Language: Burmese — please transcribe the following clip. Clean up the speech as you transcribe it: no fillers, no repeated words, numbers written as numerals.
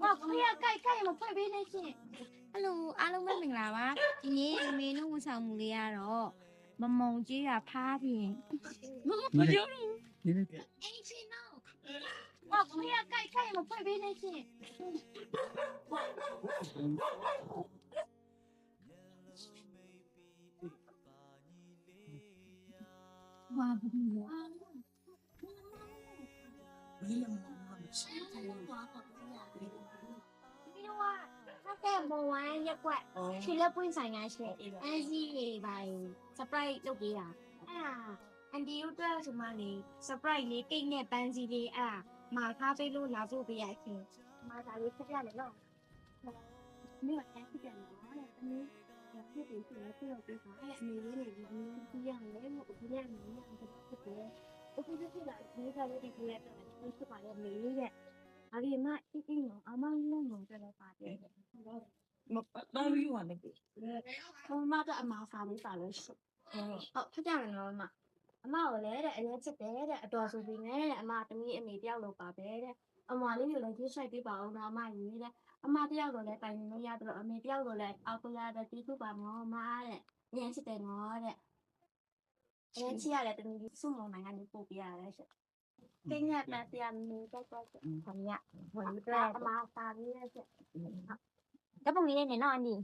哇，不要盖မဖွင့်ပေးနဲ့ရှင် ဟယ်လိုအားလုံးပဲမင်္ဂလာပါဒီနေ့မေနုဝန်ဆောင်မှုလေးကတော့မမုံကြီးရဖားပြင်မပြောဘူး 哇，不要盖မဖွင့်ပေးနဲ့ရှင်哇，不对呀。ပြီးတော့ဆောက်ကဲဘဝမ်းရက်ကွက်ခြေလက်ပွင့်ဆိုင်ရရှင်အန်စီလေးပါရင် surprise လုပ်ပေးတာအဲ့ဒါအန်တီတို့အတွက်ဆိုမှလေ surprise လေးကိတ်နဲ့ပန်းစီလေးအဲ့ဒါမာထားပေးလို့လာဖို့ပေးရရှင်မာတာလေးဖြစ်ရတယ်နော်မင်းကတန်းဖြစ်တယ်နော်တဲ့အမေရဖြစ်ပြီးဆိုတော့ပြောပေးပါအဲ့အမေလေးတွေဒီအမေကြီးရတယ်လို့အခုလည်းအမေကဖြစ်တယ်အခုဖြစ်တာဒီကလေးတွေပြောရတော့ဖြစ်ပါလေမေးတဲ့ အဒီမအင်းနော်အမလုံးလုံးပြလဲပါတယ် ဘာလို့ယူရလဲ ဘုံမကအမစာလေးပါလို့ရှိဟုတ်ဖြစ်ကြတယ်နော်အမကိုလည်းတဲ့အရင်ချစ်တယ်တဲ့အတော်ဆိုပြီးနဲ့အမတမီးအမေတယောက်လို့ပါပဲတဲ့အမလေးကိုလည်းကြီးဆိုင်ပေးပါအောင်တော့အမကြီးတဲ့အမတယောက်ကိုလည်းတိုင်လို့ရတယ်အမေတယောက်ကိုလည်းအောက်ကိုရတဲ့တီးခုပါမောမတဲ့ညင်ချစ်တယ်နော်တဲ့အရင်ချစ်ရတယ်တမီးစုမနိုင်ကနေပို့ပြရတယ်ရှင့်တင်းရတဲ့တရားမင်းတော့တော့ခင်ဗျဝင်တော့အမစာလေးရဲ့ရှင့် ဓာတ်ပုံလေးနဲ့နော်အန်ဒီ